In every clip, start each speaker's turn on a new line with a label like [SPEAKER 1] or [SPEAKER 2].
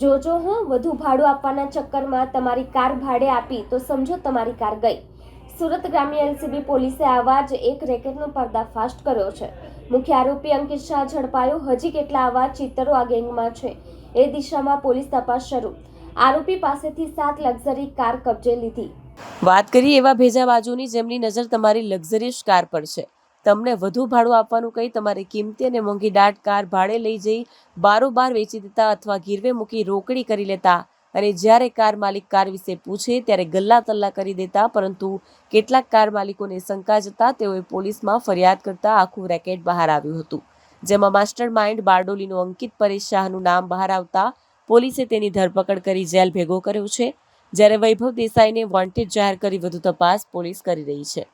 [SPEAKER 1] જોજો હો, વધુ ભાડું આપવાના ચક્કરમાં તમારી કાર ભાડે આપી તો સમજો તમારી કાર ગઈ। સુરત ગ્રામ્ય એલસીબી પોલીસે આવા જ એક રેકેટનો પર્દાફાશ કર્યો છે। મુખ્ય આરોપી અંકિત શાહ ઝડપાયો। હજી કેટલા આવા ચિત્તરો આ ગેંગમાં છે એ દિશામાં પોલીસ તપાસ શરૂ। આરોપી પાસેથી 7 લક્ઝરી કાર કબજે લીધી।
[SPEAKER 2] વાત કરીએ એવા ભેજાબાજોની જેમની નજર તમારી લક્ઝરિયસ કાર પર છે। તમને વધુ ભાડું આપવાનું કહી તમારી કિંમતી અને મોંઘી દાટ કાર ભાડે લઈ જઈ બારોબાર વેચી દેતા અથવા ગીરવે મૂકી રોકડી કરી લેતા અને જ્યારે કાર માલિક કાર વિશે પૂછે ત્યારે ગલ્લા તલ્લા કરી દેતા। પરંતુ કેટલાક કાર માલિકોને શંકા જતા તેઓએ પોલીસમાં ફરિયાદ કરતા આખું રેકેટ બહાર આવ્યું હતું, જેમાં માસ્ટર માઇન્ડ બારડોલીનો અંકિત પરેશ શાહનું નામ બહાર આવતા પોલીસે તેની ધરપકડ કરી જેલ ભેગો કર્યો છે। જ્યારે વૈભવ દેસાઈને વોન્ટેડ જાહેર કરી વધુ તપાસ પોલીસ કરી રહી છે।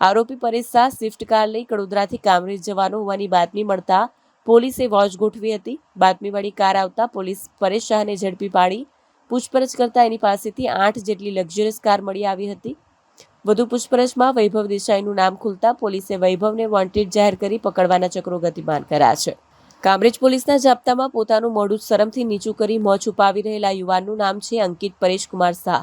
[SPEAKER 2] આરોપી પરેશ શાહ સ્વિફ્ટ કાર લઈ કડોદરાથી કામરેજ જવાનો હોવાની બાતમી મળતા પોલીસે વોચ ગોઠવી હતી। બાતમીવાળી કાર આવતા પોલીસ પરેશ શાહને ઝડપી પાડી પૂછપરછ કરતા એની પાસેથી 8 જેટલી લક્ઝરિયસ કાર મળી આવી હતી। વધુ પૂછપરછમાં વૈભવ દેસાઈનું નામ ખુલતા પોલીસે વૈભવને વોન્ટેડ જાહેર કરી પકડવાના ચક્રો ગતિમાન કર્યા છે। કામરેજ પોલીસના જાપ્તામાં પોતાનું મોઢું શરમથી નીચું કરી મોં છુપાવી રહેલા યુવાનનું નામ છે અંકિત પરેશ કુમાર શાહ।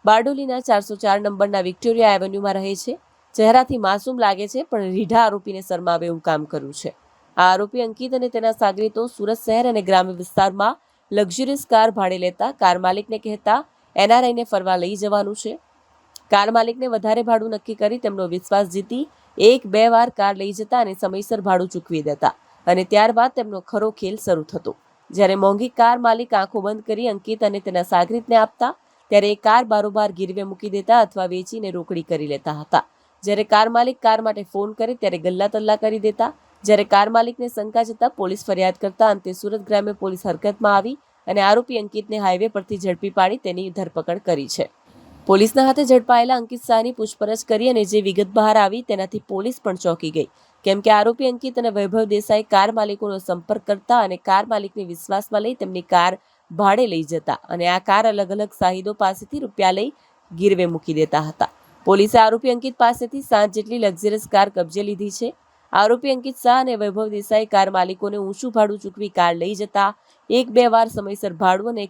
[SPEAKER 2] બારડોલીના 404 નંબરના વિક્ટોરિયા એવન્યુમાં રહે છે। ચહેરાથી માસૂમ લાગે છે પણ રીઢા આરોપીને શરમાવે એવું કામ કર્યું છે। આ આરોપી અંકિત અને તેના સાગરીતો સુરત શહેર અને ગ્રામ્ય વિસ્તારમાં લક્ઝરિયસ કાર ભાડે લેતા કાર માલિકને કહેતા એનઆરઆઈને ફરવા લઈ જવાનું છે। કાર માલિકને વધારે ભાડું નક્કી કરી તેમનો વિશ્વાસ જીતી 1-2 વાર કાર લઈ જતા અને સમયસર ભાડું ચૂકવી દેતા અને ત્યારબાદ તેમનો ખરો ખેલ શરૂ થતો। જ્યારે મોંઘી કાર માલિક આંખો બંધ કરી અંકિત અને તેના સાગરીતને આપતા ત્યારે એ કાર બારોબાર ગીરવે મૂકી દેતા અથવા વેચીને રોકડી કરી લેતા હતા। જ્યારે કાર માલિક કાર માટે ફોન કરે ત્યારે ગલ્લા તલ્લા કરી દેતા। જ્યારે કાર માલિકને શંકા જતા પોલીસ ફરિયાદ કરતા અંતે સુરત ગ્રામ્ય પોલીસ હરકતમાં આવી અને આરોપી અંકિતને હાઈવે પરથી ઝડપી પાડી તેની ધરપકડ કરી છે। પોલીસના હાથે ઝડપાયેલા અંકિત શાહની પૂછપરછ કરી અને જે વિગત બહાર આવી તેનાથી પોલીસ પણ ચોંકી ગઈ, કેમ કે આરોપી અંકિત અને વૈભવ દેસાઈ કાર માલિકોનો સંપર્ક કરતા અને કાર માલિકને વિશ્વાસમાં લઈ તેમની કાર ભાડે લઈ જતા અને આ કાર અલગ અલગ સાહિદો પાસેથી રૂપિયા લઈ ગીરવે મૂકી દેતા હતા। પોલીસે આરોપી અંકિત પાસેથી 7 જેટલી લક્ઝરિયસ કાર કબજે લીધી છે। આરોપી અંકિત શાહ અને વૈભવ દેસાઈ કાર માલિકોને ઊંચું ભાડું ચૂકવી કાર લઈ જતા 1-2 વાર સમયસર ભાડું અને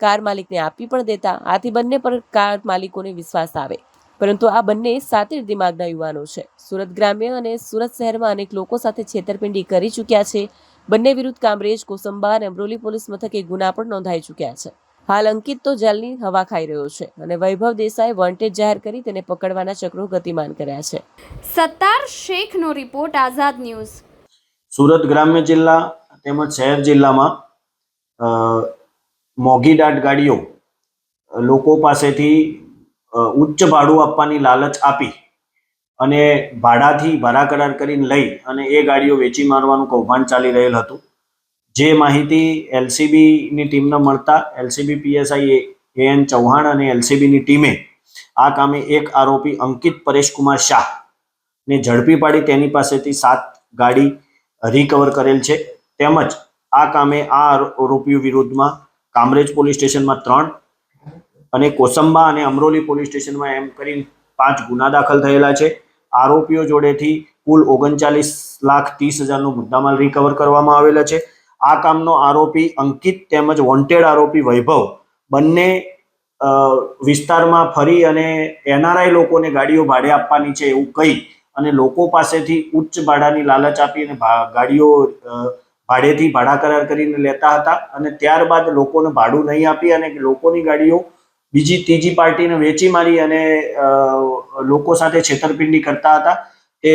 [SPEAKER 2] કાર માલિકને આપી પણ દેતા। આથી બંને પર કાર માલિકોને વિશ્વાસ આવે, પરંતુ આ બંને સાતિર દિમાગના યુવાનો છે। સુરત ગ્રામ્ય અને સુરત શહેરમાં અનેક લોકો સાથે છેતરપિંડી કરી ચૂક્યા છે। બંને વિરુદ્ધ કામરેજ, કોસંબા અને અમરોલી પોલીસ મથકે ગુના પણ નોંધાઈ ચૂક્યા છે। હાલ અંકિત તો જેલની હવા ખાઈ રહ્યો છે અને વૈભવ દેસાઈ વોન્ટેડ જાહેર કરી તેને પકડવાના ચક્રો ગતિમાન કર્યા છે।
[SPEAKER 1] સત્તાર શેખનો રિપોર્ટ, આઝાદ ન્યૂઝ।
[SPEAKER 3] સુરત ગ્રામ્ય જિલ્લા તેમજ શહેર જિલ્લામાં મોંઘી દાટ ગાડીઓ લોકો પાસેથી ઉચ્ચ ભાડું આપવાની લાલચ આપી અને ભાડા કરાર કરીને લઈ અને એ ગાડીઓ વેચી મારવાનું કૌભાંડ ચાલી રહેલ હતું। જે માહિતી એલસીબીની ટીમને મળતા એલસીબી પીએસઆઈ AN ચૌહાણ અને એલસીબીની ટીમે આ કામે એક આરોપી અંકિત પરેશ કુમાર શાહ ને ઝડપી પાડી તેની પાસેથી 7 ગાડી રિકવર કરેલ છે। તેમજ આ કામે આ આરોપીઓ વિરુદ્ધમાં કામરેજ પોલીસ સ્ટેશનમાં 3 અને કોસંબા અને અમરોલી પોલીસ સ્ટેશનમાં એમ કરીને 5 ગુના દાખલ થયેલા છે। આરોપીઓ જોડેથી કુલ 39,30,000નો મુદ્દામાલ રિકવર કરવામાં આવેલા છે। આ કામનો આરોપી અંકિત તેમજ વોન્ટેડ આરોપી વૈભવ બંને વિસ્તારમાં ફરી અને એનઆરઆઈ લોકોને ગાડીઓ ભાડે આપવાની છે એવું કહી અને લોકો પાસેથી ઉચ્ચ ભાડાની લાલચ આપી અને ગાડીઓ ભાડા કરાર કરીને લેતા હતા અને ત્યારબાદ લોકોને ભાડું નહીં આપી અને લોકોની ગાડીઓ બીજી ત્રીજી પાર્ટીને વેચી મારી અને લોકો સાથે છેતરપિંડી કરતા હતા। તે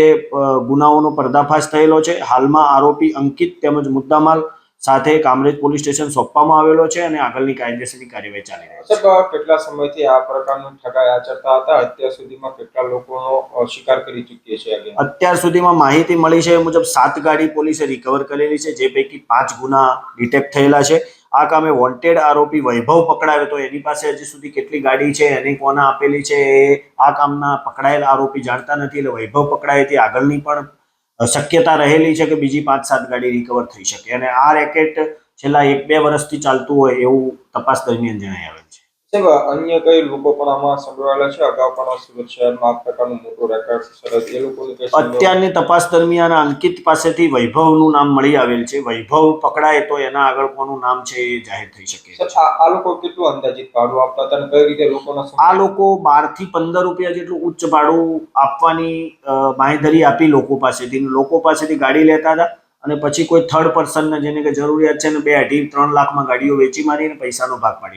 [SPEAKER 3] ગુનાઓનો પર્દાફાશ થયેલો છે। હાલમાં આરોપી અંકિત તેમજ મુદ્દામાલ સાથે કામરેજ પોલીસ સ્ટેશન સોંપવામાં આવેલો છે અને આગળની કાયદેસરની કાર્યવાહી ચાલી રહી છે।
[SPEAKER 4] સાહેબ, કેટલા સમયથી આ પ્રકારનું ઠગાઈ આચરતા હતા? અત્યાર સુધીમાં કેટલા લોકોનો શિકાર કરી ચૂક્યા છે?
[SPEAKER 3] અત્યાર સુધીમાં માહિતી મળી છે એ મુજબ 7 ગાડી પોલીસે રિકવર કરેલી છે, જે પૈકી 5 ગુના ડિટેક્ટ થયેલા છે। આ કામે વોન્ટેડ આરોપી વૈભવ પકડાયો તો એની પાસે હજી સુધી કેટલી ગાડી છે, એની કોના આપેલી છે એ આ કામના પકડાયેલ આરોપી જાણતા નથી। એટલે વૈભવ પકડાયથી આગળની પણ શક્યતા રહેલી છે કે બીજી 5-7 ગાડી રિકવર થઈ શકે અને આ રેકેટ છેલ્લા 1-2 વર્ષથી ચાલતું હોય એવું તપાસ દરમિયાન જણાઈ આવેલ છે।
[SPEAKER 4] સાહેબ, અન્ય કઈ લોકો પણ આમાં સંડોવાયેલા છે? અગાઉ પણ સુરત શહેરમાં આ પ્રકારનું મોટું રેકર્ડ છે, એ લોકોની કઈ સંડોવણી?
[SPEAKER 3] અત્યારની તપાસ દરમિયાન અંકિત પાસેથી વૈભવનું નામ મળી આવેલ છે. વૈભવ પકડાય તો એના આગળ કોનું નામ છે એ જાહેર થઈ શકે છે.
[SPEAKER 4] સાહેબ, આ લોકો કેટલું અંદાજિત ભાડું આપતા હતા અને કઈ રીતે લોકોના
[SPEAKER 3] આ લોકો 12 થી 15 રૂપિયા જેટલું ઉચ્ચ ભાડું આપવાની બાંહેધરી આપી લોકો પાસેથી ગાડી લેતા હતા અને પછી કોઈ થર્ડ પર્સનને જેને કે જરૂરિયાત છે ને 2, 2.5, 3 લાખમાં ગાડીઓ વેચી મારીને પૈસાનો ભાગ પાડી